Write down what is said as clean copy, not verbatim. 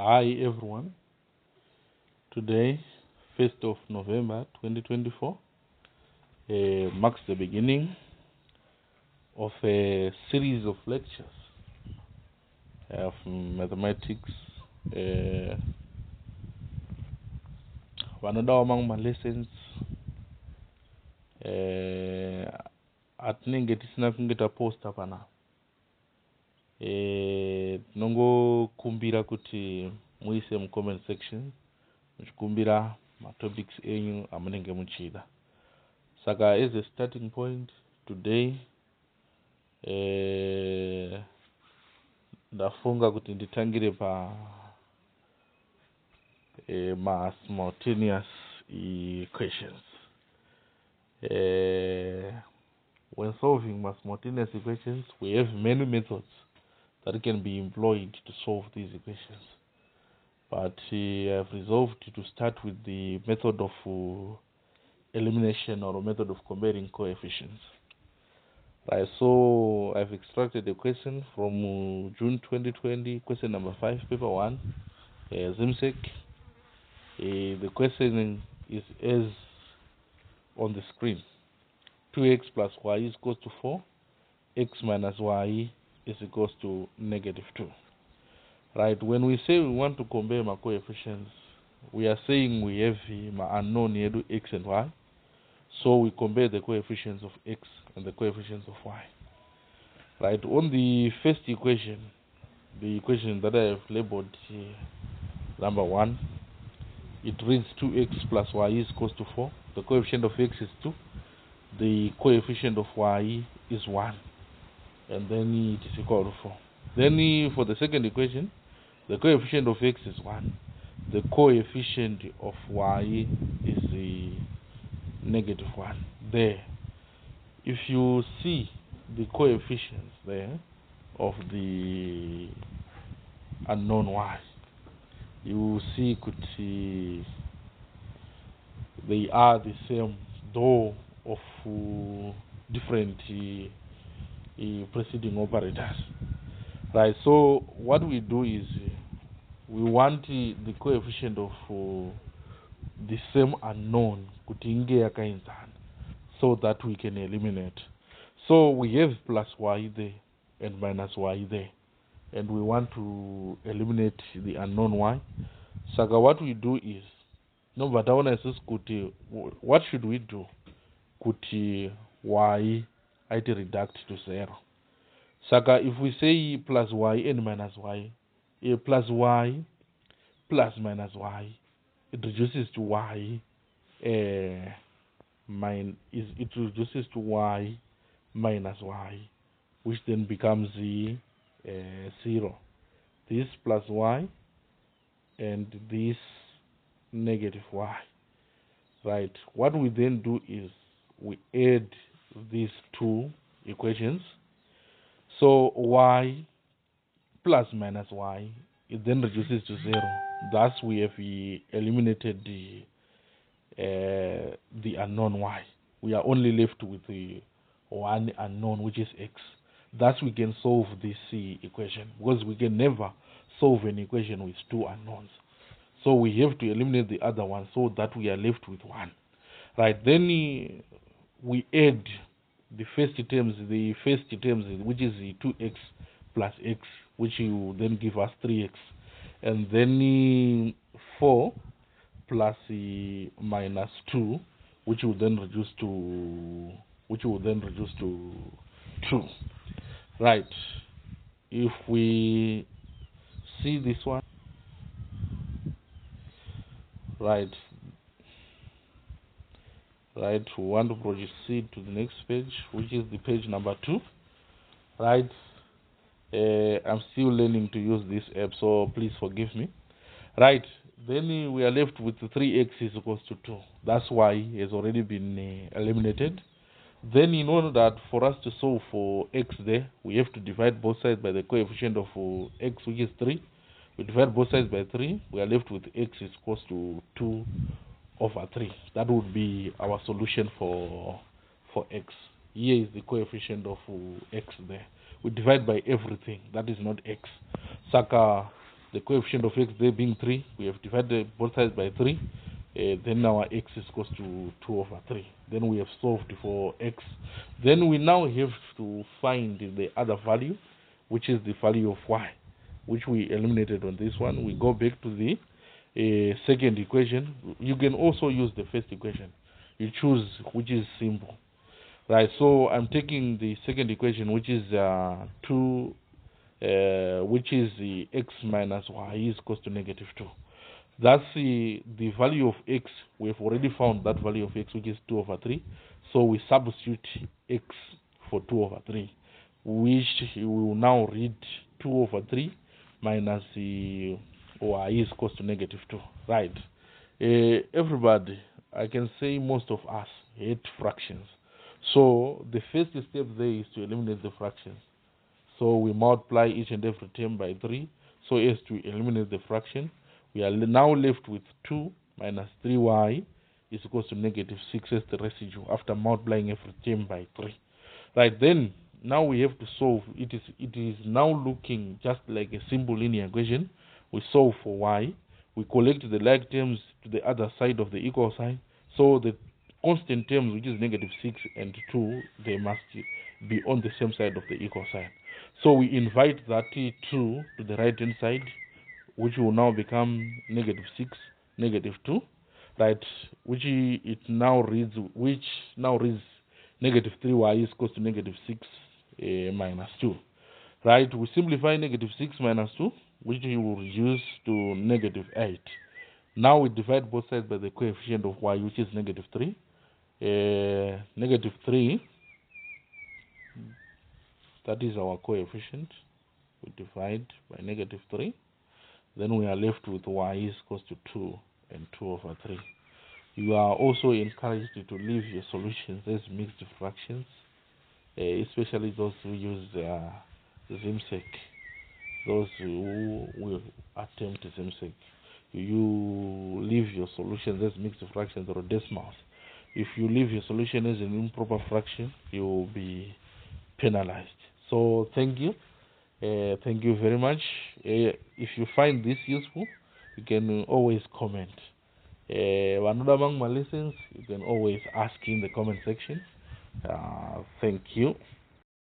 Hi everyone. Today, 1st of November 2024, marks the beginning of a series of lectures of mathematics. One among my lessons, atinenge tisina kungeta posta pana. Nongo kumbira kuti muise mu comment section, muchikumbira ma topics enyu amunenge muchida. Saka as a starting point today, ndafunga kuti nditangire pa ma simultaneous equations. When solving ma simultaneous equations, we have many methods that can be employed to solve these equations. But I've resolved to start with the method of elimination or method of comparing coefficients. Right, so I've extracted a question from June 2020, question number 5, paper 1, ZIMSEC. The question is as on the screen. 2x plus y is equals to 4, x minus y is equals to -2. Right, when we say we want to compare my coefficients, we are saying we have my unknown here, x and y. So we compare the coefficients of x and the coefficients of y. Right, on the first equation, the equation that I have labeled number 1, it reads 2x plus y is equals to 4. The coefficient of x is 2. The coefficient of y is 1. And then it is equal to 4. Then for the second equation, the coefficient of x is 1. The coefficient of y is -1. There, if you see the coefficients there of the unknown y, you see they are the same, though of different preceding operators. Right, so what we do is we want the coefficient of the same unknown so that we can eliminate. So we have plus y there and minus y there, and we want to eliminate the unknown y. Saka what we do is, no, but I want to say, what should we do? Kuti y it reduct to 0. Saka if we say plus y and minus y, plus y plus minus y, it reduces to y. It reduces to y minus y, which then becomes 0. This plus y and this -y. Right, what we then do is we add these two equations. So y plus minus y, it then reduces to 0. Thus we have eliminated the unknown y. We are only left with the one unknown, which is x. Thus we can solve this equation, because we can never solve an equation with two unknowns. So we have to eliminate the other one so that we are left with 1. Right, then we add the first terms, which is the 2x plus x, which will then give us 3x, and then 4 plus minus 2, which will then reduce to 2. Right, if we see this one, right, we want to proceed to the next page, which is the page number 2. Right, I'm still learning to use this app, so please forgive me. Right, then we are left with 3x is equals to 2. That's why has already been eliminated. Then in order that for us to solve for x there, we have to divide both sides by the coefficient of x, which is 3. We divide both sides by 3. We are left with x is equals to 2 over 3. That would be our solution for x. Here is the coefficient of x there. We divide by everything that is not x. Saka the coefficient of x there being 3, we have divided both sides by 3. Then our x is equals to 2 over 3. Then we have solved for x. Then we now have to find the other value, which is the value of y, which we eliminated on this one. We go back to the second equation. You can also use the first equation. You choose which is simple. Right, so I'm taking the second equation, which is 2, which is the x minus y is equals to negative 2. That's the value of x. We've already found that value of x, which is 2 over 3. So we substitute x for 2 over 3, which we will now read 2 over 3 minus the y is equals to negative 2. Right. Everybody, I can say most of us hate fractions. So the first step there is to eliminate the fractions. So we multiply each and every term by 3 so as to eliminate the fraction. We are now left with 2 minus 3y is equals to negative 6 as the residue after multiplying every term by 3. Right, then now we have to solve. It is now looking just like a simple linear equation. We solve for y. We collect the like terms to the other side of the equal sign. So the constant terms, which is negative 6 and 2, they must be on the same side of the equal sign. So we invite that 2 to the right hand side, which will now become negative 6, negative 2, right? Which now reads negative 3y is equals to negative 6 minus 2, right? We simplify negative 6 minus 2, which will reduce to negative 8. Now we divide both sides by the coefficient of y, which is negative 3. Negative 3, that is our coefficient. We divide by negative 3. Then we are left with y is equals to 2 and 2 over 3. You are also encouraged to leave your solutions as mixed fractions, especially those who use ZIMSEC, those who will attempt ZIMSEC. You leave your solutions as mixed fractions or decimals. If you leave your solution as an improper fraction, you will be penalized. So thank you. Thank you very much. If you find this useful, you can always comment. Another among my lessons, you can always ask in the comment section. Thank you.